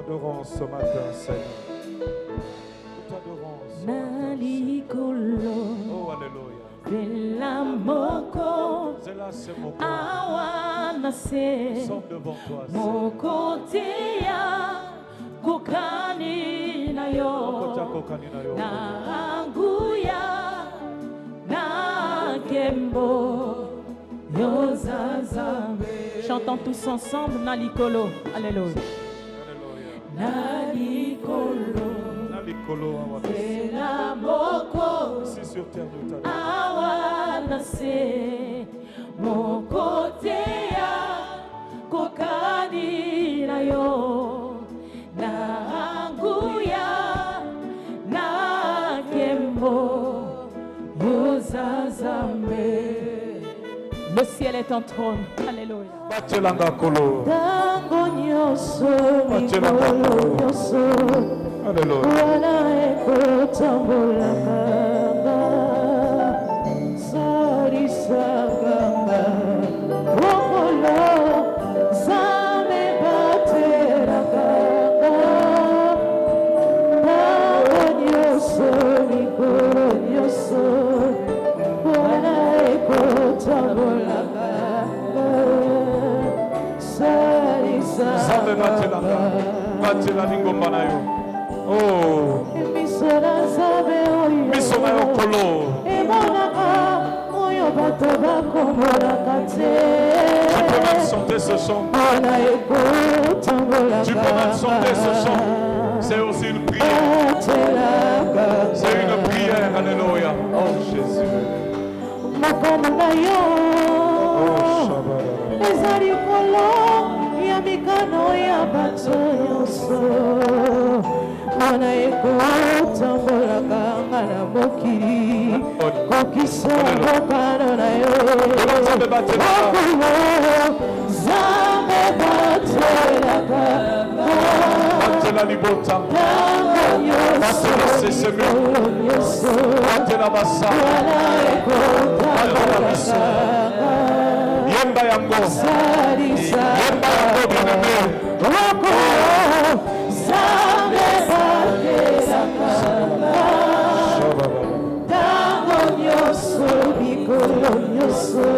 t'adorons ce matin, Seigneur. Nous t'adorons ce matin, Nalikolo. Oh, alléluia. Bella moko. C'est là, c'est mon corps. Awana Nous se. sommes devant toi, Seigneur. Moko teya. Kukani na yo. Na anguya. Na kembo. Yozazambe. Chantons tous ensemble Nalikolo. Alléluia. Nalikolo. Nalikolo. C'est la moko. Ici sur terre, nous t'adorons. Awanase. Moko teya. Kokani na yo. Na anguya. Na kembo. Yozazambe. Le ciel est un trône. Alléluia. Batelanga kolo. Tango nyoso, mikolo nyoso. Alléluia. Wana eko tambola kanga. Sarisa kanga. Wokolo. Zame batera kanga. Tango nyoso, mikolo nyoso. Wana eko tambola kanga. Zame batela lingomba na yo. Oh. Miso na yo kolo. Tu peux même chanter ce chant. Tu peux même chanter ce chant. C'est aussi une prière. C'est une prière. Alléluia. Oh Jésus. Mikano ya bato nyonso Mana eko tambola kanga na mokili Kokisa mokano na yo Zambe batela kanga Batela libota Batela seseme Batela basa Batela biso Yemba yango Yemba yango bien-aimé Zambe batela kanga Tango nyoso mikolo nyoso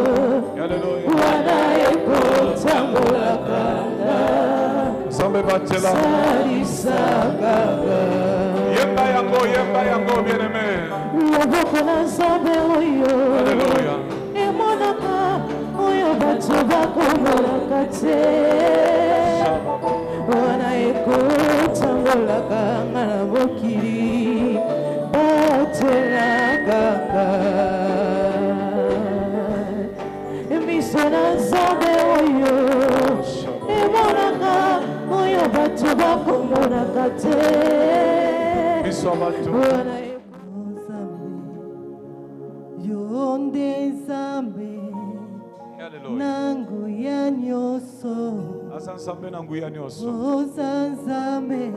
Wana eko tambola kanga Zambe batela Sarisa kanga Yemba yango bien-aimé Loboko na Nzambe oyo Alléluia. Emonaka oyo bato bakomolaka te Wana ekotambolaka nga na mokili batelakaka Miso na Nzambe oyo emonaka oyo bato bakomolaka te Miso bato Wana Yonde Nzambe nangu ya nyoso Asa Nzambe nangu ya nyoso Oza Nzambe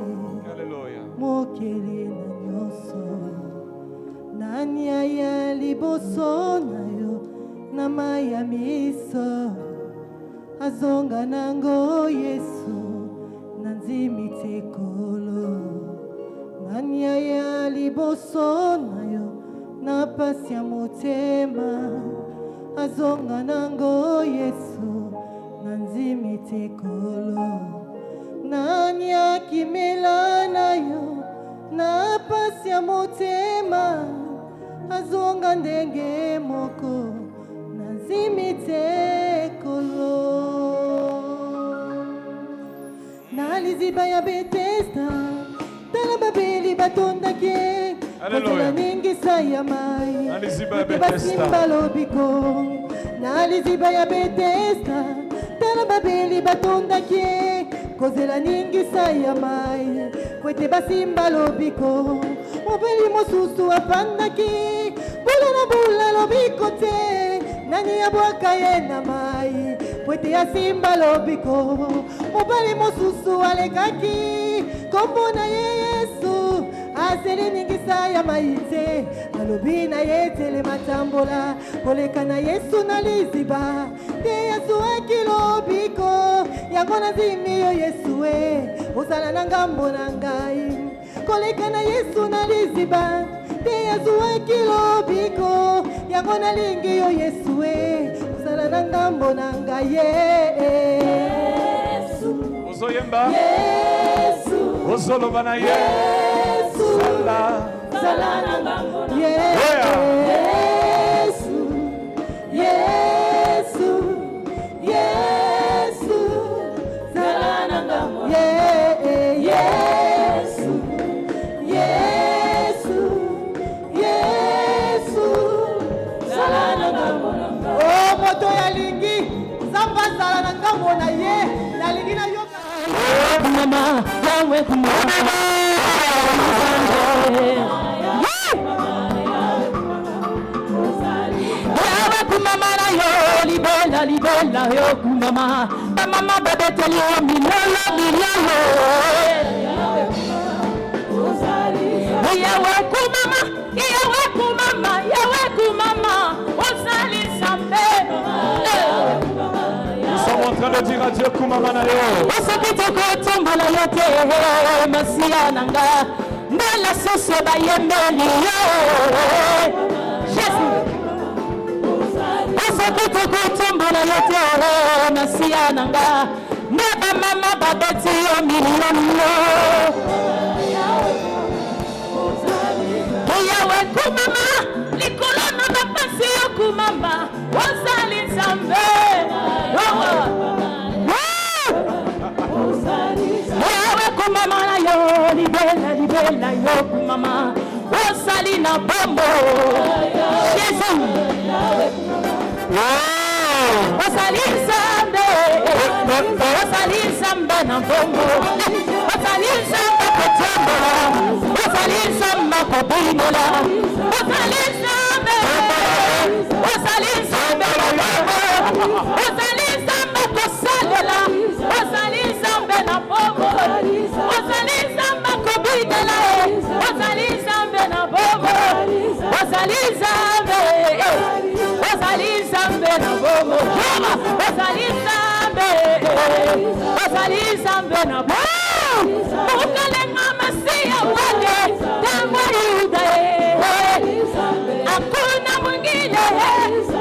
Alléluia. mokili na nyoso Nanya ya liboso na yo na maya miso Azonga nango Yesu nanzimi tekolo Nanya ya liboso na yo na pasi ya motema Azonga nango Yesu nanzimi tekolo Nani akimela na yo na pasi ya motema Azonga ndenge moko nanzimi tekolo Na liziba ya Betesda Tala babeli batondaki Kozela ningisa ya mai Na liziba ya Betesda basimba lobiko Na liziba ya Betesda Tala babeli batondaki Kozela ningisa ya mai Kwete basimba lobiko Mobeli mosusu afandaki Bula na bula lobiko te Nani abwaka ye na mai Kwete ya simba lobiko Mobeli mosusu alekaki Kombo na ye Yesu aseli ningisa ya maite alobi na ye telema tambola koleka na Yesu na liziba te Yesu ekilobiko yango nazimi yo Yesu ozala na ngambo na ngai koleka na Yesu na liziba te Yesu ekilobiko yango nalingi yo Yesu ozala na ngambo na ngai Yesu Ozoyemba Yesu Ozoloba na ye Yesu Sala na ngambo na Yesu Yesu Yesu sala na ngambo Yesu Yesu Yesu sala na ngambo oh moto ya lingi zamba sala na ngambo na ye na lingi na yoka mama yawe kumama kumama na yo libela yo kumama mama babeteli yo milolo yawe kumama osali sambe Nous sommes en train de dire à Dieu kumama na yo osokite kotombola yo te masia nanga ndela soso bayembeli yo Jésus osokite kotombola yo te masia nanga ndeba mama babeti yo mililo yawe kumama likolo na bapasi yo kumama osali nzambe yawe kumama na yo libela yo kumama osali na bombo Jésus osali nzambe na bombo osali nzambe kotambola osali nzambe kobingola osali nzambe na bombo osali nzambe kosalela osali nzambe na bombo osali nzambe kobingola osali nzambe na bombo osali nzambe na bombo osali nzambe na bombo ukalenga masia wake tamwa yuda hakuna mwingine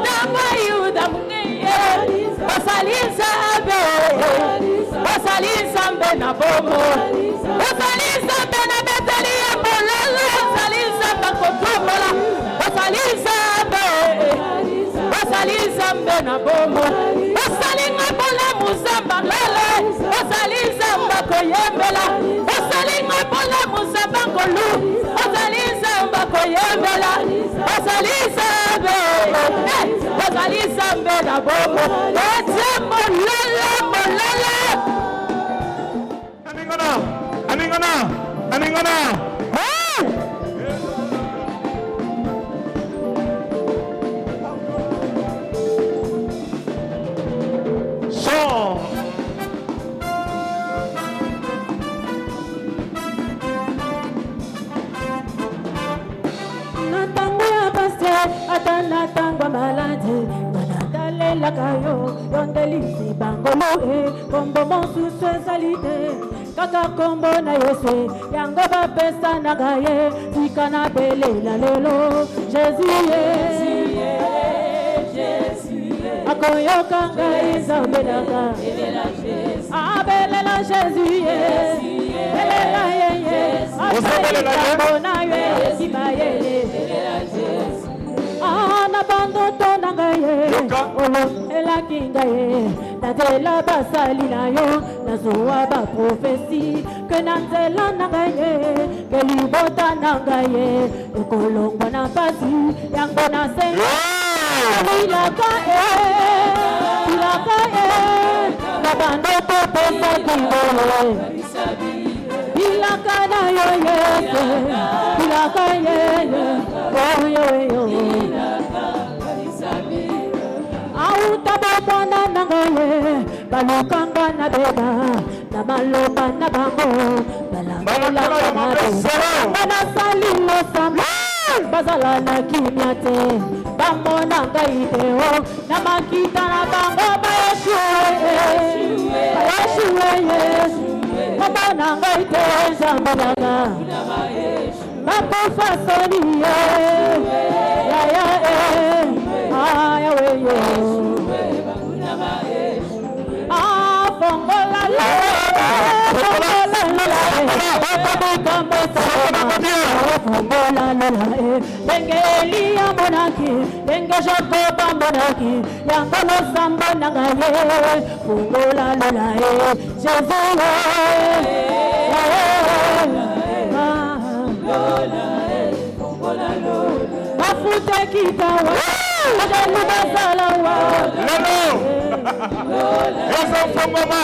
tamwa yuda mwingine osali nzambe na bombo osali nzambe na beteli ya mololo osali nzambe kotombola osali nzambe na bombo osali ngabola muzamba lele osali nzamba koyembela osali ngabola muzamba ngolu osali nzamba koyembela osali nzambe na bombo ete molele Aningana atana tangwa maladi manadale lakayo yondelisi bangolo kombo monsusu ezalite kaka kombo na Yesu yango bapesa na gaye tika na belela lelo Jésus akoyoka ngai nzambelaka abelela Jésus belela yeye abelela na ye sibayele ana bando tona ngaye olo elaki ngaye natela basali na yo nazuwa ba profesi ke nanzela na ngaye ke libota na ngaye ekolongwa na pasi yango na senga ilaka na bando popesa kingole ilaka na yo yese ilaka yeye yo autababana na ngaye balukanga na beba na maloba na bango bala Balakala mabe zero. Banasali losamba bazala na kimia te bamona ngai te o na makita na bango bayeshuwe Yesu bamona ngai te zambalaga bakufa soni ya bongola la Dengeli ya monaki, denge Jacoba monaki, yangolo samba nangaye, fungola lola Jésus Mafute kitawa, ajali basalawa. Lolo, Yesu fungoma,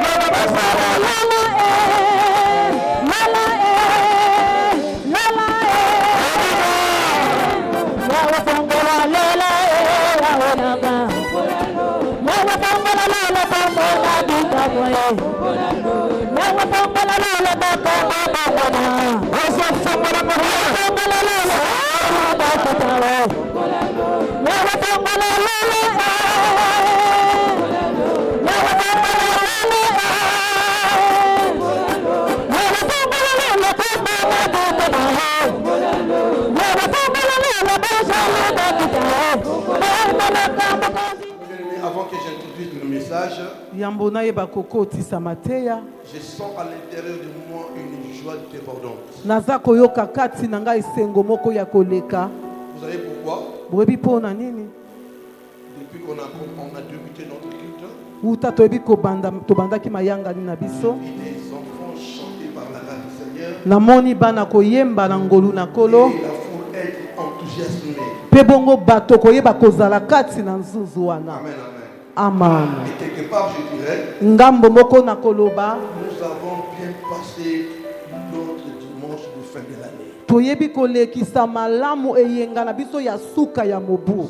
lolo basalawa. Avant que j'introduise le message, je sens à l'intérieur de moi une joie débordante. Vous savez pourquoi? Depuis qu'on a débuté notre culte, les enfants chantés par la grâce du Seigneur, et la foule est enthousiasmée. Amen. Et quelque part, je dirais, nous avons bien passé notre dimanche de fin de l'année.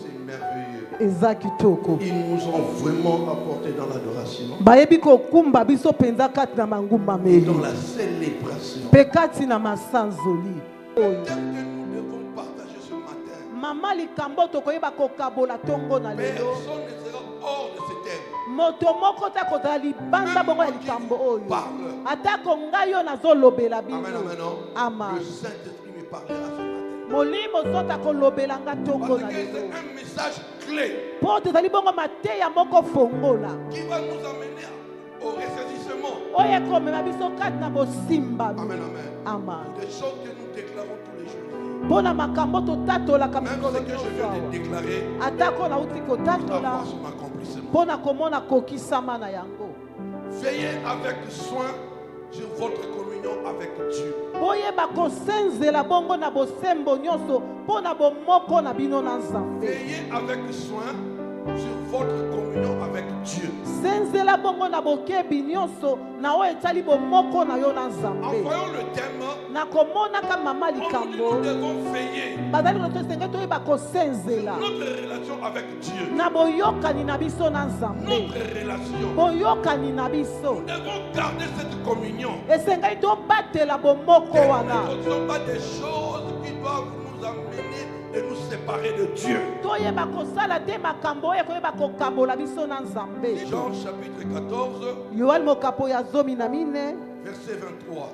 C'est merveilleux. Ils nous ont vraiment apporté dans l'adoration et dans la célébration. Le thème que nous devons partager ce matin, personne ne sera hors de ce thème. Amen. Le Saint-Esprit me parlera ce matin. Parce que c'est un message clé qui va nous amener au ressaisissement. Amen. Des choses que nous déclarons tous les jours. Même ce que je viens de déclarer, avoir son accomplissement. Veillez avec soin sur votre communion avec Dieu. Veillez avec soin sur votre communion avec Dieu. En voyant le thème, nous devons veiller sur notre relation avec Dieu. Notre relation. Nous devons garder cette communion. Que nous ne faisons pas des choses qui doivent nous amener et nous séparer de Dieu. Jean chapitre 14, verset 23.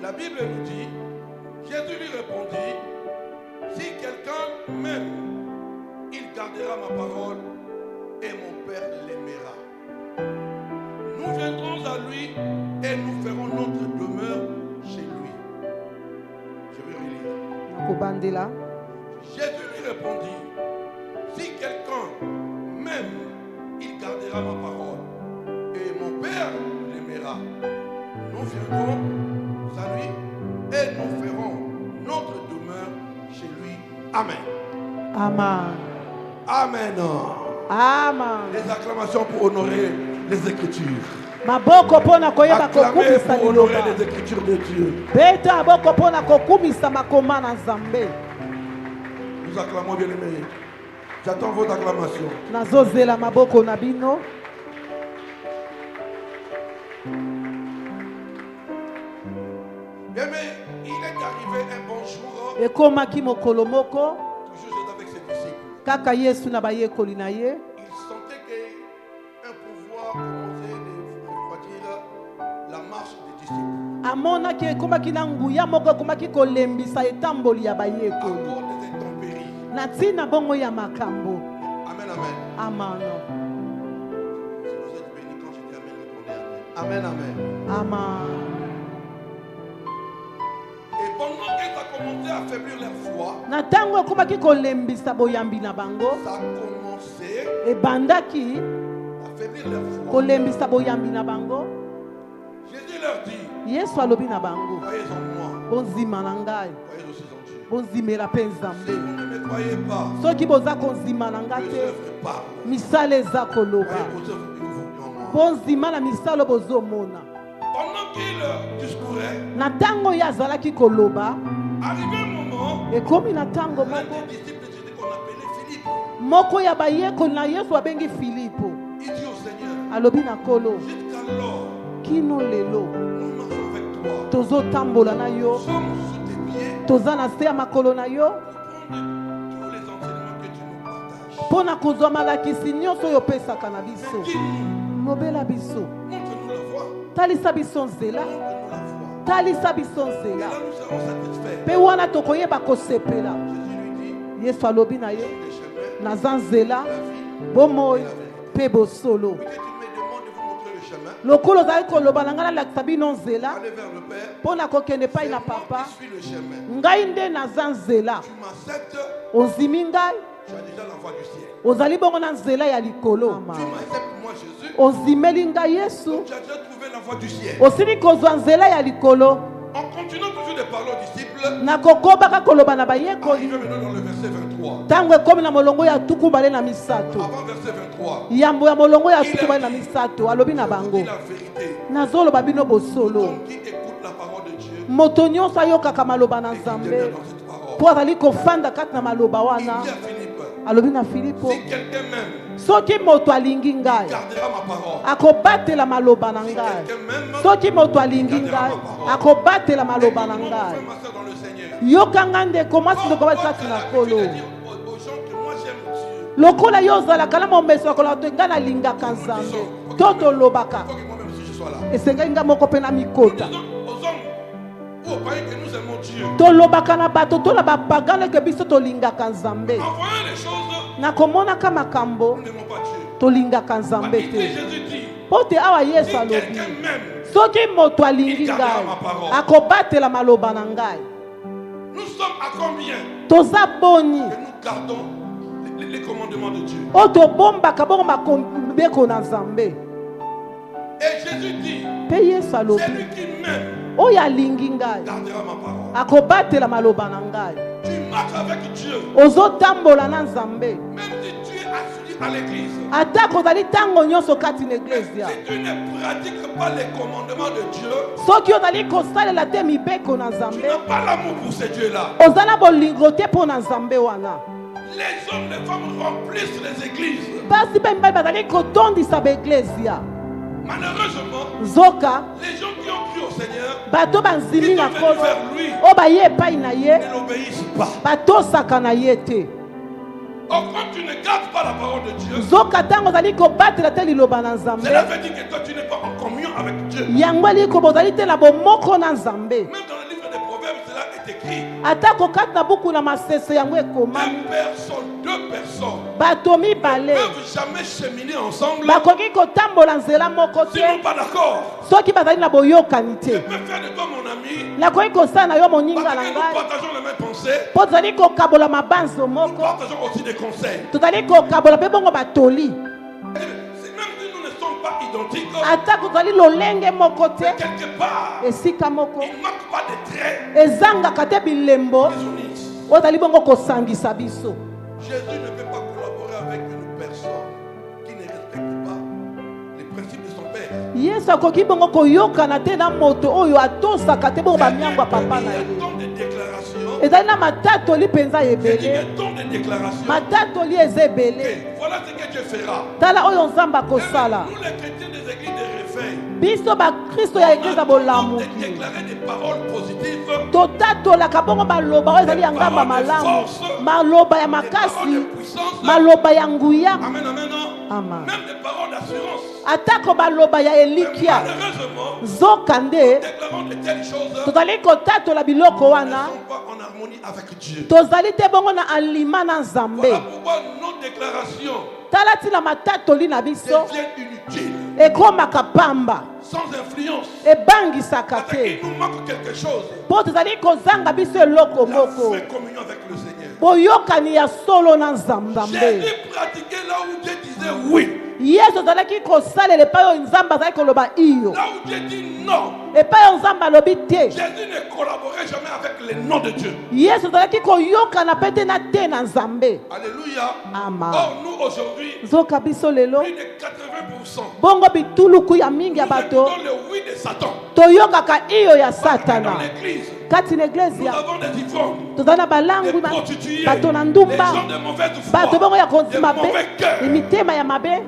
La Bible nous dit, Jésus lui répondit, si quelqu'un m'aime, il gardera ma parole et mon Père l'aimera. Nous viendrons à lui et nous ferons notre demeure chez lui. Je vais relire. Jésus lui répondit, si quelqu'un m'aime, il gardera ma parole et mon Père l'aimera. Nous viendrons à lui et nous ferons notre demeure chez lui. Amen. Amen. Amen. Amen. Les acclamations pour honorer les Écritures. Acclamez pour honorer les Écritures de Dieu. Nous acclamons, bien-aimés. J'attends votre acclamation. Bien, mais il est arrivé un bon jour, ekomaki mokolo moko toujours j'étais avec ses disciples. kaka Yesu na bayekoli na ye Il sentait qu'un pouvoir commençait à refroidir la marche des disciples. amonaki ekomaki na nguya moko ekomaki kolembisa etamboli ya À bayekoli cause des intempéries. na ntina bongo ya makambo. Amen, amen. Amen. Si vous êtes bénis quand je dis amen, répondez amen. Amen, amen. Amen. Et pendant que ça commençait à affaiblir leur foi, Na ntango ekomaki kolembisa boyambi na bango ça a commencé ebandaki à affaiblir leur foi. kolembisa boyambi na bango. Jésus leur dit, Yesu alobi na bango croyez en moi, bonzima na ngai croyez aussi en Dieu. bonzimela mpe Si nzambe. vous ne me croyez pas, Soki boza konzima na nga les te œuvres parlent. misala eza koloba. Croyez aux œuvres que vous voyez en moi. bonzima na misala bozomona. Pendant qu'il discourait, Na ntango ye azalaki koloba arrivé un moment, ekomi na ntango l'un moko des disciples de Jésus qu'on appelait Philippe, moko ya bayekoli na Yesu abengi Filipo il dit au Seigneur, alobi na nkolo jusqu'alors, kino lelo nous marchons avec toi. tozotambola na Nous yo sommes sous tes pieds toza na se ya makolo na yo pour prendre tous les enseignements que tu nous partages. mpo na kozwa malakisi nyonso oyo opesaka na biso. Mais dis-nous, lobela biso montre-nous la voie. talisa biso nzela Montre-nous la voie. talisa biso Et nzela là, nous serons satisfaits. mpe wana tokoyeba kosepela. Jésus lui dit, Yesu alobi na ye les chemins, naza nzela la vie, bomoi et la vérité. mpe bosolo. Puisque tu me demandes de vous montrer le chemin, lokolo ozali koloba na ngai nalakisa bino nzela allez vers le Père. mpo na kokende C'est epai na moi papa. qui suis le chemin. Ngai nde naza nzela. Tu m'acceptes, Ozimi ngai tu as déjà la voie du ciel. ozali bongo na nzela ya likolo. Tu m'acceptes, moi Jésus, ozimeli ngai Yesu tu as déjà trouvé la voie du ciel. osili kozwa nzela ya likolo. En continuant toujours de parler aux disciples, nakokobaka koloba na bayekoli arrivé maintenant dans le verset 23. ntango ekomi na molongo ya tuku bale na misato. Avant verset 23, yambo ya molongo ya tuku bale na misato alobi na je vous bango dis la vérité. nazoloba bino bosolo. L'homme qui écoute la parole de Dieu, moto nyonso ayokaka maloba na et qui demeure nzambe dans cette parole. mpo azali kofanda kati na maloba Il wana. dit à Philippe, alobi na Filipo si quelqu'un m'aime, soki moto alingi ngai gardera ma parole. akobatela maloba na Si ngai. quelqu'un m'aime, soki moto alingi ngai akobatela maloba na écoute-moi, mon ngai. frère, ma soeur dans le Seigneur. yokanga ndeko mwasi ndeko basi kati na kolo. L'habitude de dire aux gens que moi j'aime Dieu. lokola yo ozalaka na momeso ya koloba to ngai nalingaka nzambe to tolobaka Il faut que moi-même aussi je sois là. esengeli ngai moko mpe na Nous mikota. disons aux hommes ou aux païens que nous aimons Dieu. tolobaka na bato to na bapagano eke biso tolingaka nzambe. En voyant les choses, na komonaka makambo nous n'aimons pas Dieu. tolingaka nzambe Ici, te. Jésus dit, mpo te awa si Yesu alobi quelqu'un m'aime, soki moto alingi ngai akobatela maloba na ngai. nous sommes à combien toza boni que nous gardons les commandements de Dieu. oyo tobombaka bongo mabeko na nzambe. Et Jésus dit, mpe Yesu alobi celui qui m'aime oyo alingi ngai gardera ma parole. akobatela maloba na ngai. Tu marches avec Dieu, ozotambola na nzambe même si tu es assis à l'église. atako ozali ntango nyonso kati na eglezia. Si tu ne pratiques pas les commandements de Dieu, soki ozali kosalela te mibeko na tu nzambe n'as pas l'amour pour ces dieux-là. oza na bolingo te mpo na nzambe wana. Les hommes, les femmes remplissent les églises. basi mpe mibali bazali kotondisa baeglezia. Malheureusement, zoka les gens qui ont cru au Seigneur bato banzimi na Ils sont kolo venus vers lui. oyo baye epai na ye ne l'obéissent pas. batosaka na ye te. Or, quand tu ne gardes pas la parole de Dieu, zoka ntango ozali kobatela te liloba na nzambe cela veut dire que toi tu n'es pas en communion avec Dieu. yango eli koba ozali te na bomoko na nzambe. Même dans le livre des Proverbes, cela est écrit. atako kati na buku na masese yango ekomami Deux personnes bato mibale ne peuvent jamais cheminer ensemble bakoki kotambola nzela moko te s'ils n'ont pas d'accord. soki bazali na boyokani Je te. peux faire de toi mon ami nakoki kosala na yo moninga parce na que nous ngai partageons les mêmes pensées. mpo tozali kokabola mabanzo Nous moko partageons aussi des conseils. tozali kokabola mpe bongo batoli Même si nous ne sommes pas identiques, atako tozali lolenge moko te quelque part, esika moko il ne manque pas de traits ezangaka te bilembo qui nous unissent. oyo tozali bongo kosangisa biso. Jésus ne peut pas collaborer avec une personne qui ne respecte pas les principes de son Père. yesu akoki bongo koyokana te na moto oyo atosaka te bongo bamiango ya papa na Il y a ye. tant de déclarations. ezali na matatoli mpenza J'ai dit ebele il y a tant de déclarations. matatoli eza ebele Et voilà ce que Dieu fera. tala oyo nzambe Et akosala. nous, les chrétiens des églises de d'éveil. biso bakristo ya eglize ya On a bolamuki déclaré des paroles positives. totatolaka bongo maloba oyo ezali ya ngamba malamu, maloba ya makasi, maloba ya nguya. Amen, amen, non? Amen. Même des paroles d'assurance. atako baloba ya elikia Malheureusement, zoka nde déclarons de telles choses tozali kotatola biloko ne wana, sont pas en harmonie avec Dieu. tozali te bongo na alima na nzambe. Voilà pourquoi nos déclarations tala tina matatoli na biso deviennent inutiles, ekomaka pamba, sans influence. ebangisaka Parce te qu'il nous manque quelque chose. mpo tozali kozanga biso eloko La moko, vraie communion avec le Seigneur. boyokani ya solo na nzambe. Jésus pratiquait là où Dieu disait oui. yesu azalaki kosalela epai oyo nzambe azalaki koloba iyo, Là où Dieu dit non. epai oyo nzambe alobi te. Jésus ne collaborait jamais avec les noms de Dieu. yesu azalaki koyokana pe te na te na nzambe. Alléluia. Amen. Or, nous aujourd'hui, nzoka biso lelo plus de 80%, bongo bituluku ya mingi ya nous bato écoutons le oui de Satan. toyokaka iyo ya Dans satana. l'église, kati na eglise nous ya avons des ivrognes, tozali na des balangwi prostituées, bato na des ndumba, gens de mauvaise bato bongo foi, ya de kondima mauvais mabe, cœur. mitema ya mabe.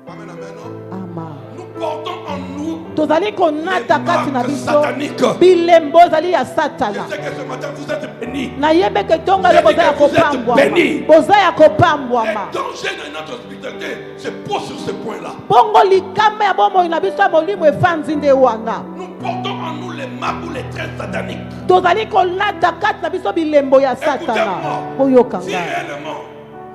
Amen, amen, non? Ama. Nous portons en nous tozali konata kati na marques biso sataniques. bilembo ezali ya Je satana. sais que ce matin vous êtes bénis. nayebeke ntongo lelo boza ya kopambwama, boza ya Les kopambwama. dangers de notre hospitalité se posent sur ce point-là. bongo likama ya bomoi na biso ya molimo efandi nde wana. Nous portons en nous les marques ou les traits sataniques. tozali kolata kati na biso bilembo ya satana. Écoutez-moi. boyoka Si ngai réellement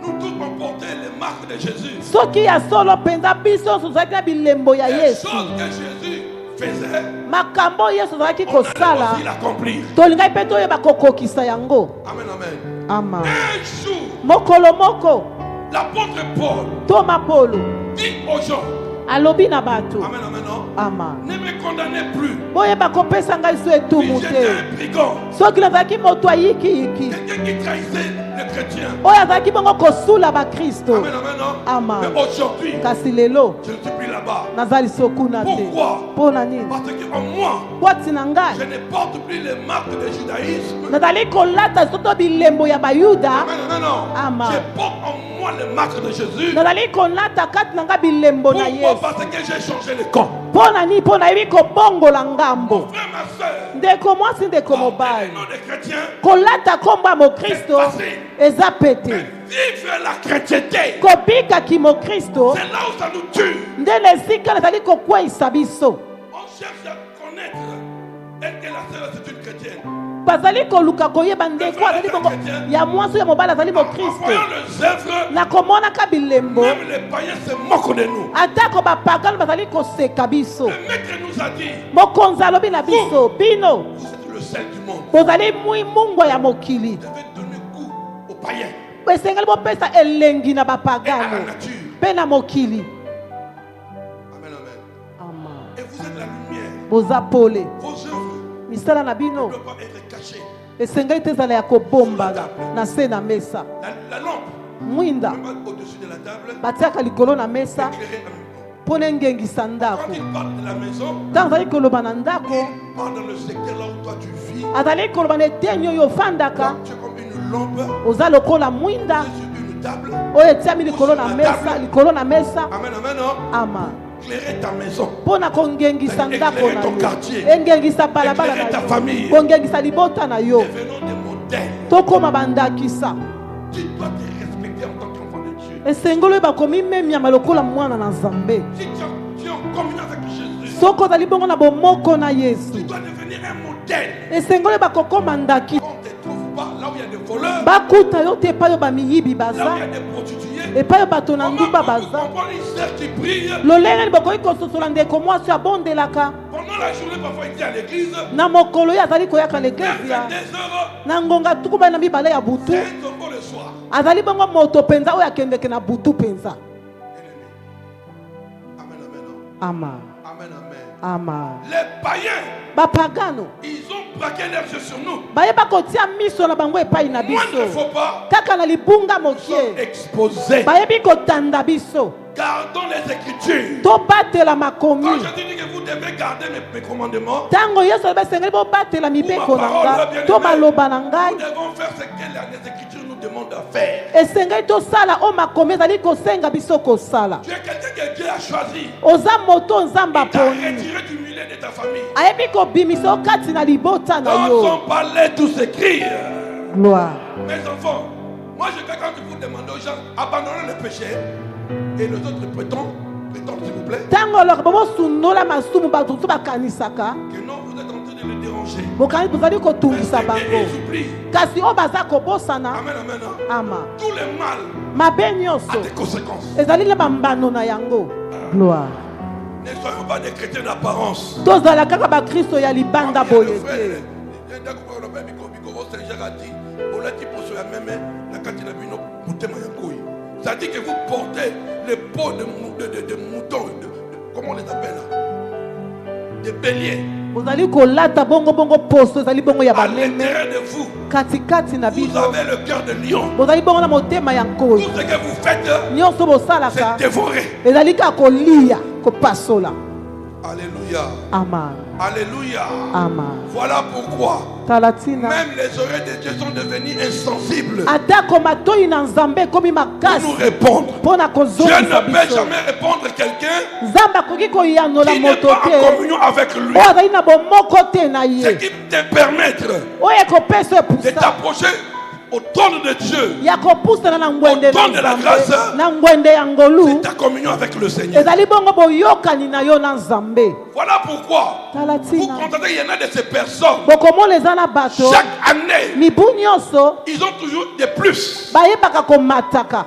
nous tous on portait les marques de Jésus, soki ya solo mpenza biso tozalaki na bilembo ya les yesu, choses que Jésus faisait, makambo oyo yesu azalaki on allait kosala aussi l'accomplir. tolingai mpe toyeba kokokisa yango. Amen, amen. ama Un jour, mokolo moko l'apôtre Paul toma polo dit aux gens, alobi na bato, amen, amen, non, ama ne me condamnez plus. boyeba kopesa ngai so Si etumu j'étais te. un brigand, soki nazalaki moto ayikiyiki quelqu'un qui trahissait les chrétiens. oyo azalaki bongo kosula bakristo, Amen, amen, non. Amen. Mais aujourd'hui, kasi lelo je ne suis plus là-bas. nazali sokuna te. Pourquoi? mpo na nini? Parce qu'en moi, bwati na ngai je ne porte plus les marques du judaïsme. nazali kolata soto bilembo ya bayuda, Amen, amen, non. Amen. Je porte en moi les marques de Jésus. nazali kolata kati na ngai bilembo na Pourquoi? yesu. Parce que j'ai changé le camp. mpo na nini? mpo nayebi kobongola ngambo. Frère, ma soeur, ndeko mwasi ndeko porter mobali, le nom des chrétiens, kolata kombo ya mokristo eza pete. vivre la chrétienté, kobika kimokristo c'est là où ça nous tue. nde na esika nazali kokweyisa biso. On cherche à connaître est-ce que la sœur c'est une chrétienne. bazali koluka koyeba ndeko azali bongo ya mwasi ya mobali azali En mokristo. voyant les œuvres, na komonaka bilembo même les païens se moquent de nous. atako bapagano bazali koseka biso. Le maître nous a dit, mokonzi alobi na biso, bino vous êtes le sel du monde. bozali mungwa ya mokili, Vous devez donner goût aux païens esengeli bopesa elengi na et à la bapagano nature. mpe na mokili. Amen, amen. Amen. Et vous êtes la lumière. boza pole, Vos œuvres misala na ne bino doivent pas être cachées. esengeli te ezala ya kobombana na se na mesa. La lampe, mwinda même au-dessus de la table, batiaka likolo na mesa éclairée en même temps. mpo na engengisa Quand ndako. il parle de la maison, ntango azali koloba na ndako, il parle dans le secteur là où toi tu vis. azali koloba na eteni oyo ofandaka, Tu es comme une lampe oza lokola mwinda sur une table. oyo etiami likolo na mesa, likolo na mesa. Amen, amen, non? ama Éclairer ta maison. mpo na kongengisa ndako Éclairer na ton yo, quartier. engengisa balabala Éclairer na ta yo, famille. kongengisa libota na yo, Devenons des modèles. tokóma bandakisa. Tu dois te respecter en tant qu'enfant de Dieu. esengeli oyo bakomimemiama lokola mwana na nzambe. Si tu es en communion avec Jésus, soki ozali bongo na bomoko na tu yesu, dois devenir un modèle. esengeli oyo bakokóma ndaki. On ne te trouve pas là où il y a des voleurs, bakuta yo te epai oyo bamiyibi là où baza, il y a des prostituées. epai oyo bato na Comment ndumba peux-vous baza. comprendre une sœur qui brille lolenge libokoki kososola ndeko mwasi abondelaka pendant la journée, parfois il dit à l'église, na mokolo oyo azali koyaka même lekezia 22 heures, na ngonga tuku bali na mibale ya butu, c'est un tombeau le soir. azali bongo moto mpenza oyo akendeke na butu mpenza. Ennemi. Amen, amen, non? ama Amen, amen. ama Les païens, bapagano ils ont braqué leurs yeux sur nous. bayeba kotia miso na bango epai na Moi, il ne biso, faut pas kaka na libunga être mokie exposés. bayebi kotanda biso. Gardons les Écritures. tobatela Quand makomi je dis que vous devez garder mes commandements, ntango yesu alobi esengeli bobatela mibeko na ngai to maloba na ngai, nous devons faire ce que les Écritures nous demande à faire. esengeli tosala oyo makomi ezali kosenga biso kosala. Tu es quelqu'un que Dieu a choisi. Oza moto nzambe Il t'a aponi retiré du milieu de ta famille. ayebi kobimisa okati na libota na Dans yo. son palais, tout s'écrit. Gloire. Mes enfants, moi je crois quand vous demandez aux gens, abandonnez le péché et les autres prétendent s'il vous plaît, ntango oloko bomosundola masumu bato mosusu bakanisaka que non, vous êtes en train de les déranger. bozali kotungisa Et bango ils oublient. kasi oyo baza kobosana Amen, amen. Hein. ama Tout le mal mabe a nyonso des conséquences. ezali na bambano na yango. Gloire. Ne soyons pas des chrétiens d'apparence. tozala kaka bakristo ya libanda boye te. C'est-à-dire que vous portez les peaux de moutons, comment on les appelle là? Des béliers. bozali kolata bongo bongo poso ezali bongo ya À bameme l'intérieur de vous, katikati na vous bino avez le cœur de lion. bozali bongo na motema ya Tout nkoi ce que vous faites, nyonso c'est bosalaka dévoré. ezali kaka kolia kopasola. Alléluia. Amen. Alléluia. Amen. Voilà pourquoi talatina même les oreilles de Dieu sont devenues insensibles atako matoi na nzambe ekomi pour makasi nous répondre. mpo na Dieu kozongisa ne peut biso. jamais répondre à quelqu'un nzambe akoki koyanola qui n'est moto pas en te communion avec lui. oyo azali na bomoko te na Ce ye qui te permettre oyo ekopesa de epusa t'approcher au trône de Dieu, ya kopusana na ngwende Au don de la grâce, na ngwende ya ngolu c'est ta communion avec le Seigneur. ezali bongo boyokani na yo na nzambe. Voilà pourquoi vous talatina constatez qu'il y en a de ces personnes, bokomona eza na bato chaque année, mibu nyonso ils ont toujours des plus. bayebaka komataka.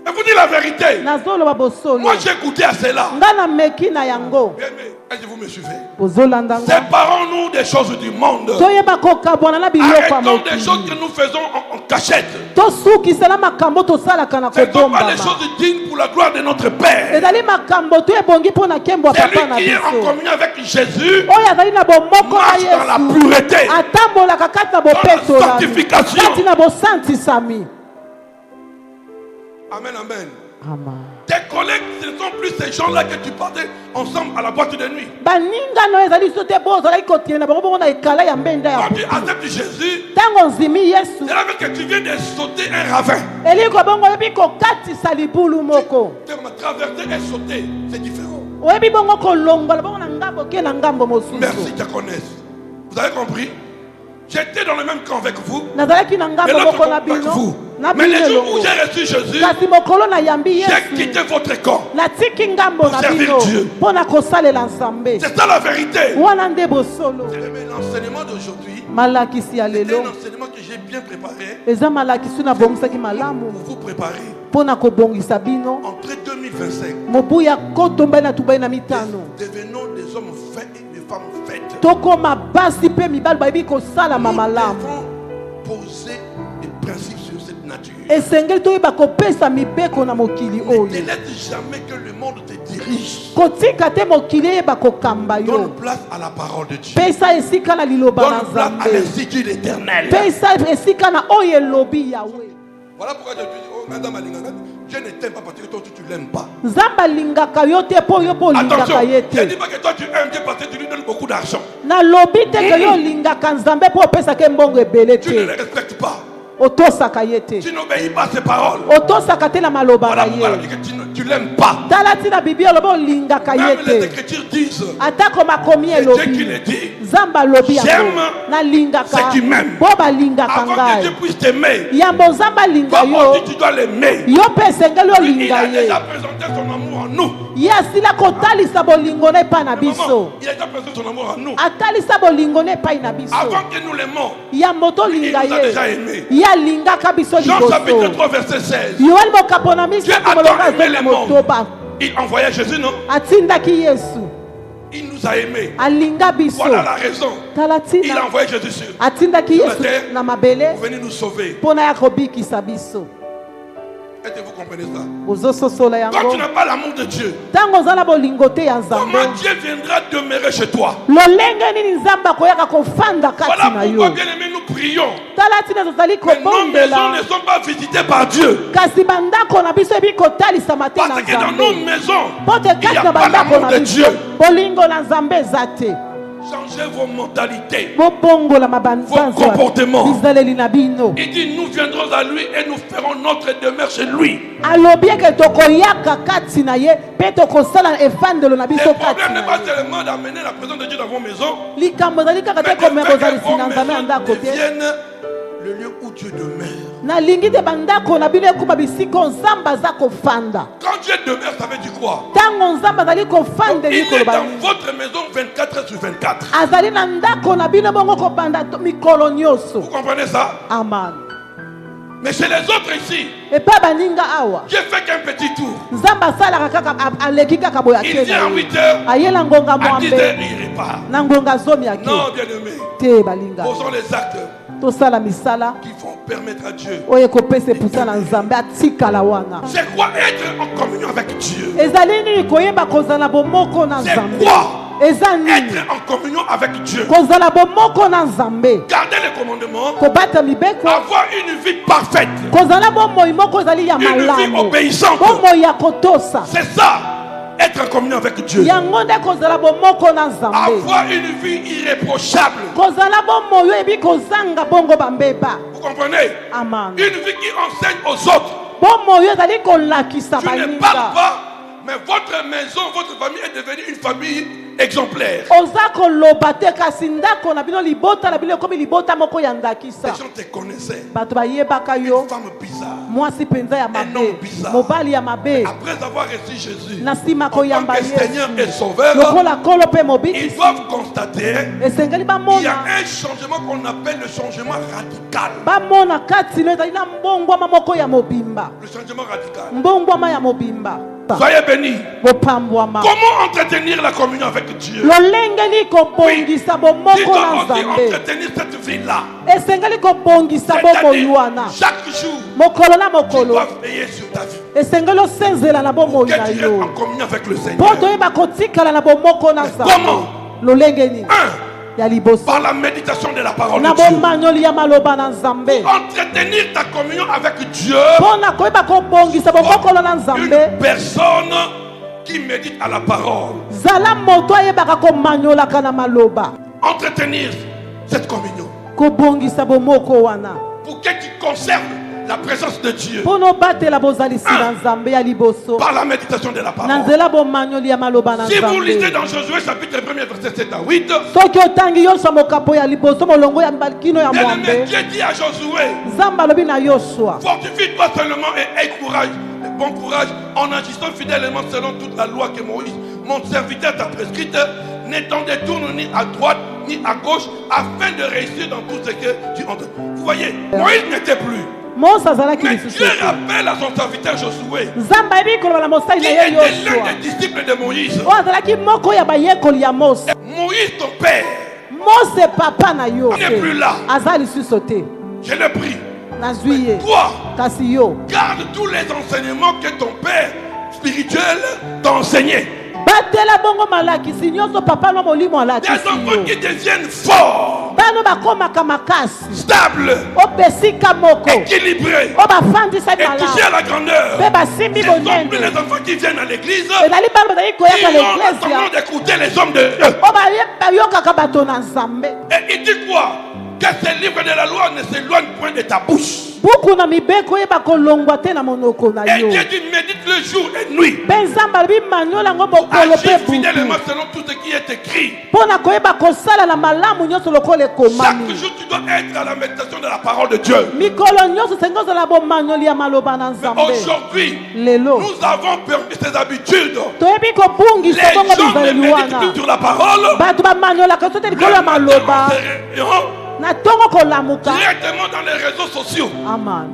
Je vous dis la vérité. nazoloba bosolo Moi, j'ai goûté à cela. nga na meki na yango Bien, mais, est-ce que vous me suivez? bozolanda nga Séparons-nous des choses du monde. toyeba kokabwana na biloko ya Arrêtons des choses mokili que nous faisons en cachette. tosukisela makambo tosalaka na Ce ne sont pas kobombama les choses dignes pour la gloire de notre Père. ezali makambo to ebongi mpo na nkembo ya Celui papa na qui est en biso communion avec Jésus oyo azali na bomoko na marche dans la yesu pureté, atambolaka kati na dans la bopetolami sanctification. kati na bosantisami. Amen, amen. Amen. Tes collègues, ce ne sont plus ces gens-là que tu partais ensemble à la boîte de nuit. baningano ezali so te bo ozalaki kotiela na bango bongo na ekala ya mbenda ya Quand tu butu acceptes Jésus, ntango nzimi yesu c'est là que tu viens de sauter un ravin. eliko bongo oyebi kokatisa libulu moko Tu m'as traversé et sauté, c'est différent. oyebi bongo kolongola bongo na ngambo ke na ngambo Merci, mosusu. tu connais. Vous avez compris? J'étais dans le même camp avec vous. nazalaki na Mais ngambo l'autre moko camp na avec bino vous. na Mais bino les jours où elongo j'ai reçu Jésus, kasi mokolo na yambi j'ai yesu quitté votre camp. natiki ngambo na servir bino Dieu. mpo na kosalela nzambe. C'est ça la vérité. wana nde bosolo. Mais l'enseignement d'aujourd'hui, malakisi ya c'est lelo un enseignement que j'ai bien préparé eza malakisi na bongisaki malamu pour vous préparer. mpo na kobongisa bino Entre 2025, mobu ya kotombai na tubai na mitano devenons des hommes faits et des femmes faites. tokoma basi mpe mibali bayebi kosalama Nous malamu. devons poser des principes sur cette nature. esengeli toyeba kopesa mibeko na mokili Ne oyo laisse jamais que le monde te dirige. kotika te mokili eyeba kokamba Donne yo place à la parole de Dieu. pesa esika na liloba na Donne place à nzambe l'institut éternel. pesa esika na oyo elobi yawe. Voilà pourquoi je te dis, oh, Madame Alingana, Dieu ne t'aime pas parce que toi tu ne l'aimes pas. nzambe alingaka yo te mpo yo mpo Attention, olingaka ye je ne te dis pas que toi tu aimes Dieu parce que tu lui donnes beaucoup d'argent. nalobi te ke yo olingaka nzambe mpo opesaka mbongo ebele Tu ne le te respectes pas. otosaka ye te Tu n'obéis pas à ses paroles. otosaka te na maloba Voilà na pourquoi ye je dis que tu ne l'aimes pas. tala ntina bibi olobi olingaka ye Même les te Écritures disent, atako makomi c'est Dieu qui elobi le dit. nzambe alobi yango J'aime nalingaka ceux qui m'aiment. mpo balingaka Avant que ngai Dieu puisse t'aimer, yambo nzambe alinga toi yo aussi tu dois l'aimer. yo mpe esengeli Il olinga a ye déjà présenté son amour en nous. ye asila kotalisa bolingo na epai na Maman, biso il a déjà présenté son amour en nous. atalisa bolingo na epai na biso Avant que nous l'aimons, yambo il tolinga nous a déjà ye aimés. ye alingaka biso Jean chapitre liboso 3 verset 16. yohani mokapo na Dieu misato a molongo tant aimé azali na les mondes. motoba Il envoyait Jésus, non? atindaki yesu Il nous a aimés. alinga biso Voilà la raison. tala Il a ntina envoyé Jésus sur atindaki sur la yesu terre na mabele pour venir nous sauver. mpo na ya kobikisa biso. Est-ce que vous comprenez ça? ozososola Quand yango tu n'as pas l'amour de Dieu, ntango oza na bolingo te ya comment nzambe Dieu viendra demeurer chez toi? lolenge nini nzambe akoyaka kofanda kati Voilà na pourquoi, yo. bien aimés, nous prions. tala ntina tozali Mais nos maisons kobondela ne sont pas visitées par Dieu. kasi bandako na biso ebi kotalisama te na Parce que dans nos nzambe maisons, mpo te il n'y kati a na pas bandako l'amour na de biso Dieu. bolingo na nzambe eza te. Changez vos mentalités, vos vos comportements. comportements. Il dit, nous viendrons à lui et nous ferons notre demeure chez lui. Alobia que tokoyaka kati na ye pe tokosala efandelo na Le biso problème kati n'est na pas ye. tellement d'amener la présence de Dieu dans vos maisons, Likambo ezali kaka mais te de komema faire kozala que vos lisina nzambe ya maisons ndako te. deviennent le lieu où Dieu demeure. Nalingi te bandako na bino ekuma bisika nzambe aza kofanda. Quand Dieu demeure, ça veut dire quoi? Ntango nzambe azali kofanda Il est mikolo dans banini. votre maison 24 heures sur 24. Azali na ndako na bino bongo kobanda mikolo nyonso. Vous comprenez ça? Amen. Mais chez les autres ici, Epa baninga awa. Dieu fait qu'un petit tour. Nzambe asalaka kaka aleki kaka boya Il ke. vient à 8 heures, Ayela ngonga à 10 heures, mwambe. il repart. Na ngonga zomi yake. Non, bien-aimé. Te balinga. Posons les actes Tosala misala. qui vont permettre à Dieu. Oye kopesa epusa na nzambe atikala wana. C'est quoi être en communion avec Dieu? Ezali nini koyeba kozala bomoko na C'est nzambe? quoi Eza nini être en communion avec Dieu? kozala bomoko na nzambe? Garder les commandements, Kobata mibeko, avoir une vie parfaite, kozala bomoi moko ezali ya une vie malamu, obéissante. bomoi ya kotosa. C'est ça, être en communion avec Dieu. Yango nde kozala bomoko na nzambe. Avoir une vie irréprochable. Kozala bomoi oyo ebi kozanga bongo bambeba. Vous comprenez? Amen. Une vie qui enseigne aux autres. Bomoi oyo ezali kolakisa Tu ne parles baninga. pas, mais votre maison, votre famille est devenue une famille exemplaire. Oza koloba te kasi ndako na bino libota na bino ekomi libota moko ya ndakisa. Les gens te connaissaient. Bato bayebaka Une yo femme bizarre. mwasi penza ya Un mabe, homme bizarre. mobali ya mabe. Après avoir reçu Jésus Na nsima en tant koyamba que Seigneur et Yesu Sauveur, lokola kolo mpe ils mobikisi doivent constater esengeli qu'il y a bamona un changement qu'on appelle le changement radical. bamona kati no ezali na mbongwama moko ya mobimba, Le changement radical. mbongwama ya mobimba Soyez bénis. bopambwama. Comment entretenir la communion avec Dieu? lolengeli kobongisa Tu bomoko na dois aussi nzambe, entretenir cette vie-là. esengeli kobongisa bomoi C'est-à-dire, wana chaque jour, mokolo na tu mokolo, dois veiller sur ta vie. esengeli osenzela na bomoi Que na tu restes yo en communion avec le mpo Seigneur. toyeba kotikala na bomoko na nzambe. Comment? Lolenge nini Un, ya liboso par la méditation de la parole de na Dieu. bomanyoli ya maloba na nzambe, Entretenir ta communion avec Dieu. mpo na koyeba kobongisa bomokolo na nzambe. Une personne qui médite à la parole. Zala moto ayebaka komanyolaka na maloba, Entretenir cette communion kobongisa bomoko wana pour que tu conserves la présence de Dieu mpo na obatela bozalisi na nzambe ya liboso par la méditation de la na parole. nzela bomanyoli ya maloba na Si vous lisez nzambe. dans Josué chapitre 1 verset 7 à 8, Soki otangi yoshua mokapo ya liboso molongo ya kino ya bien-aimé, mwambe, Dieu dit à Josué, nzambe alobi na yoshua, fortifie-toi seulement et aie courage, bon courage, en agissant fidèlement selon toute la loi que Moïse, mon serviteur, t'a prescrite. Ne t'en détourne ni à droite ni à gauche, afin de réussir dans tout ce que tu entreprends. Vous voyez, Moïse n'était plus. mose azalaki Mais lisusu Dieu te. rappelle à son serviteur Josué, nzambe ayebi koloba na mosali qui na ye était yoshua l'un des disciples de Moïse. oyo azalaki moko ya bayekoli ya mose. Moïse, ton père, mose papa na yo n'est plus là. aza lisusu te, Je le prie. nazwi ye. Toi, Kasi yo garde tous les enseignements que ton père spirituel t'a enseigné. batela bongo malakisi nyonso papa no molimo Des alakisi enfants yo, qui deviennent forts, bano bakomaka makasi, stables, opesika moko, équilibrés o bafandisa et touchés à malamu la grandeur. mpe basimbi Ce sont plus bonene. les enfants qui viennent à l'église, ezali bano bazali qui koyaka ont le l'eglesia temps d'écouter les hommes de Dieu. o bayokaka bato na nzambe. Et il dit quoi? Que ces livres de la loi ne s'éloignent point de ta bouche. buku na mibeko oyeba kolongwa te na monoko na Et yo, Dieu dit médite le jour et nuit. mpe nzambe alobi manyola yango mokolo Agis mpe butu fidèlement selon tout ce qui est écrit. mpo na koyeba kosala na malamu nyonso lokola Chaque ekomami. jour, tu dois être à la méditation de la parole de Dieu. mikolo nyonso sengi ozala bomanyoli ya maloba na nzambe. Aujourd'hui, lelo nous avons permis ces habitudes. toyebi Les kobungisa bongo gens ne bizaleli méditent wana, plus sur la parole. bato bamanyolaka so te likolo ya Le matin, maloba on se réveille na ntongo kolamuka. directement dans les réseaux sociaux. Amen.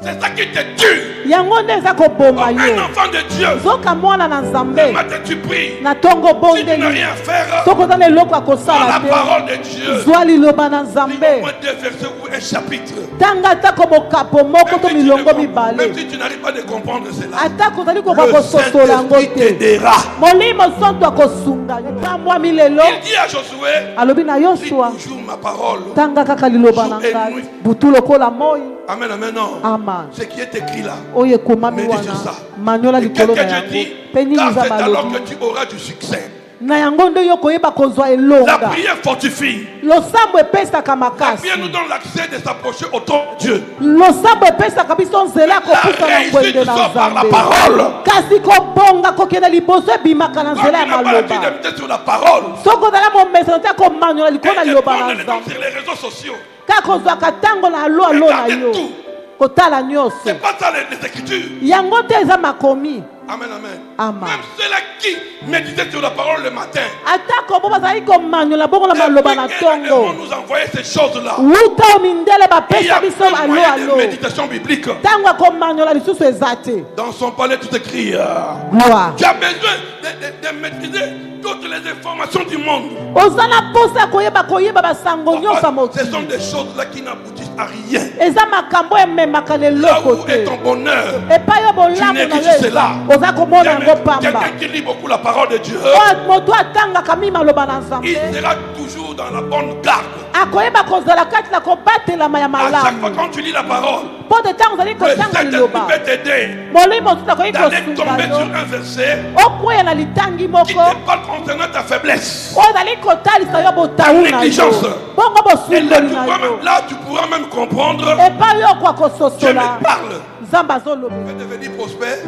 C'est ça qui te tue. yango nde eza koboma Un yo. enfant de Dieu. zoka mwana na Le nzambe matin, tu pries. na ntongo Si tu n'as bondeli, rien à faire, soki oza na eloko ya prends kosala la te, parole de Dieu. zwa liloba na Lis au nzambe, moins 2 versets ou un chapitre. tanga atako mokapo moko to milongo Même mibale, si tu n'arrives pas à comprendre cela, atako ozali kokoka le kososola yango Saint-Esprit te, t'aidera. molimo santo akosunga yo. Pambwami lelo Il dit à Josué, alobi na lis yoshua, toujours ma parole. tanga kaka liloba na Jour et ngai nuit. butu lokola moi. Amen, amen, non. Amen. Ce qui est écrit là. oyo ekomami Médite wana sur ça. manyola Et likolo qu'est-ce na que Dieu yango dit? mpe nini Car eza c'est alors balobi, que tu auras du succès. na yango nde yo koyeba kozwa La elonga. prière fortifie. Losambo epesaka La makasi. prière nous donne l'accès de s'approcher au trône de Dieu. Losambo epesaka biso nzela ya kopusa na réussite ngwende na sort par la Nzambe. parole. Kasi kobonga kokende liboso ebimaka na Quand nzela ya tu n'as pas l'habitude maloba. de méditer sur la parole, Soki ozala momesano te komanyola et likolo na de liloba prendre na les noms Nzambe. sur les réseaux sociaux, Kaka ozwaka ntango na alo alo na regardez yo tout. kotala nyonso. C'est pas ça les Écritures. Yango te eza makomi. Amen, amen. Amen. Même ceux-là qui méditaient sur la parole le matin, Atako bo bazali komanyola bongo na maloba na depuis qu'ils tongo. vont nous envoyer ces choses-là. Wuta omindele Il y a bapesa biso un alo moyen de alo. méditation biblique. Ntango ya komanyola lisusu eza te. Dans son palais, tout écrit. Gloire. Tu as besoin de maîtriser toutes les informations du monde. Oza na posa koyeba basango nyonso ya Ce sont mokili. des choses-là qui n'aboutissent à rien. Eza makambo ememaka Là leloko où est te. ton bonheur, Epai yo tu bolamu n'es na que yo c'est là. eza. Oza komona yango pamba. Quelqu'un qui lit beaucoup la parole de Dieu, Oyo moto atangaka mi maloba na il Nzambe. sera toujours dans la bonne garde. Akoyeba kozala kati na kobatelama ya À chaque fois malamu. quand tu lis la parole, Po te ntango ozali le kotanga Saint-Esprit liloba. peut t'aider Molimo mosusu akoki d'aller kosunga tomber sur yo. un verset Okwea na litangi qui moko. te parle concernant ta faiblesse. Oyo ozali kotalisa yo botawu na yo. Négligence. Bongo Et bosundoli na yo. là, tu pourras même comprendre. Epai yo kwa Dieu kososola. me parle. Nzambe azoloba. Tu veux devenir prospère,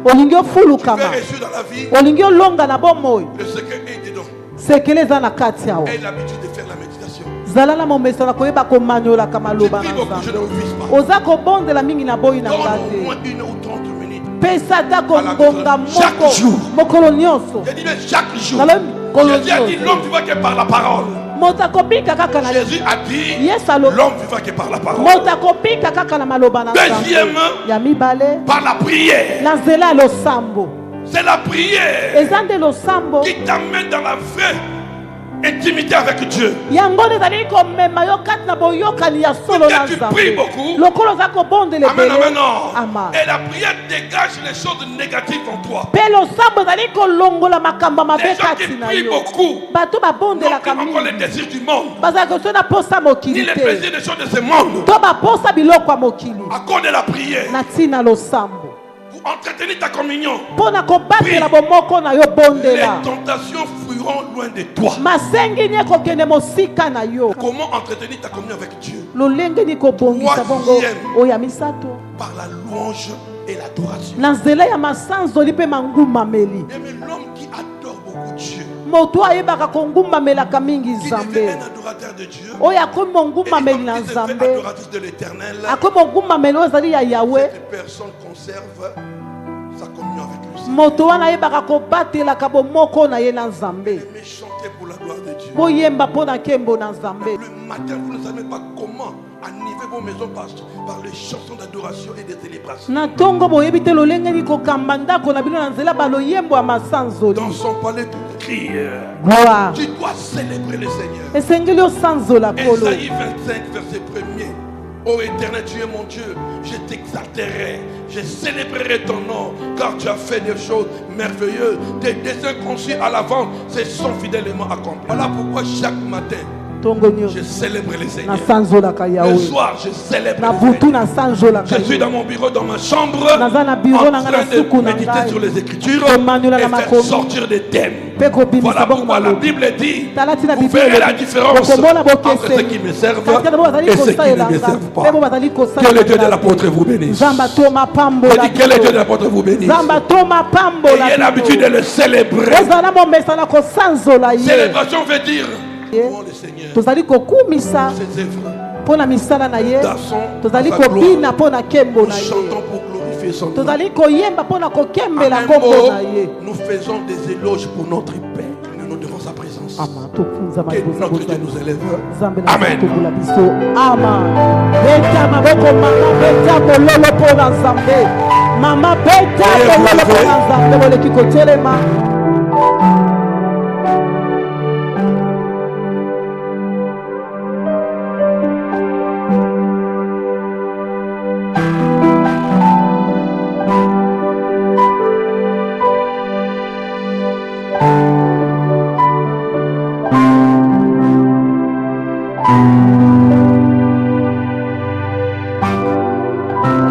Olingi tu veux ofulukama. réussir dans la vie. Olingi olonga na bomoi. Le secret est dedans. Sekele eza na kati awa. Aie l'habitude de faire la méditation. Zala na momesana koyeba komanyolaka Je maloba prie na beaucoup, je ne Nzambe. refuse pas. Oza kobondela mingi na boyi na Donne au ngate. moins 1 ou 30 minutes. Pesa ata Voilà, kongonga chaque moko jour. mokolo nyonso. J'ai dit, mais chaque jour. Nalobi kolo Jésus a dit, nyonso. l'homme vivra que par la parole. Moto akobika kaka na Jésus a dit, Yesu alobi. l'homme vivra que par la parole. Moto akobika kaka na maloba na Nzambe. Deuxième, Ya mibale par la prière. na nzela ya losambo. C'est la prière Eza nde losambo qui t'amène dans la vraie intimité avec Dieu. yango nde ezali komema yo kati na boyokani ya solo na Peut-être tu pries Nzambe. beaucoup. Lokolo oza kobondela Amen, ebele. amen, non. Amen. Et la prière dégage les choses négatives en toi. Mpe losambo ezali kolongola makambo Les mabe gens qui kati na prient yo. beaucoup Bato n'ont babondelaka pas encore les mingi désirs du monde, bazalaka koso na posa ni mokili les te plaisirs des choses de ce monde. to baposa biloko ya mokili À cause de la prière, na ntina losambo pour entretenir ta communion, mpo na kobatela bomoko na yo les bondela tentations fuiront loin de toi. masengi ni ekokende mosika na yo Comment entretenir ta communion avec Dieu? lolenge ni kobongisa bongo Troisième. oyo ya misato Par la louange et l'adoration. na nzela ya masanzoli mpe mangumameli. Mais l'homme qui adore beaucoup Dieu, moto ayebaka kongumamelaka mingi qui devient Nzambe un adorateur de Dieu, oyo akomi et mongumameli na qui se fait Nzambe adoratrice de l'éternel, akomi mongumameli oyo ezali ya yawe. cette personne conserve sa communion avec le Seigneur. Moto wana ayebaka kobatelaka bomoko na ye na Nzambe. Aimez chanter pour la gloire de Dieu. boyemba mpo na nkembo na Nzambe. Le matin, vous ne savez pas comment animer vos maisons par les chansons d'adoration et des célébrations. na ntongo boyebi te lolenge ni kokamba ndako na bino na nzela baloyembo ya masanzoli. Dans son palais, tu cries. Gloire. Tu dois célébrer le Seigneur. esengeli osanzola kolo. Ésaïe 25, verset 1er. Ô Éternel, tu es mon Dieu, je t'exalterai, je célébrerai ton nom, car tu as fait des choses merveilleuses. Tes desseins conçus à l'avance se sont fidèlement accomplis. Voilà pourquoi chaque matin, ntongo nyonso je célèbre le Seigneur. nasanzolaka Le yawe. soir, je célèbre na le butu Seigneur. nasanzolaka Je suis ye. dans mon bureau, dans ma chambre, Naza na en bureau na nga train na suku de na méditer ngai. sur les Écritures Komanyola et na faire makomi. sortir des thèmes. Mpe kobimisa Voilà bongo pourquoi la malobi. Bible dit, Talati na vous Bible verrez la elobi. différence Bokomona entre bokeseni. ceux qui me servent Kasi kaka bo bazali et ceux qui kosalela ne me Nzambe. servent Mpe pas. bo bazali kosalela Que le Dieu de Nzambe. l'apôtre vous bénisse. Nzamba toma Je pambola dis que le Dieu de biso. l'apôtre vous bénisse. Nzamba toma pambola Ayez l'habitude de biso. le célébrer. ozala momesana kosanzola ye. Célébration veut dire Yeah. louons le Seigneur tozali kokumisa pour ses œuvres. mpo na misala na ye. Dansons tozali à sa kobina gloire. mpo na nkembo Nous na ye. chantons pour glorifier son nom. tozali koyemba mpo na En kokembela un nkombo mot, na ye. nous faisons des éloges pour notre Père. Nous nous devons sa présence. ama tokunzama Que liboso notre Dieu bozali. nous élève. Nzambe na Amen. tokola biso ama beta maboko mama beta bololo mpo na Nzambe mama beta Ayez-vous bololo mpo avoué. na Nzambe boleki kotelema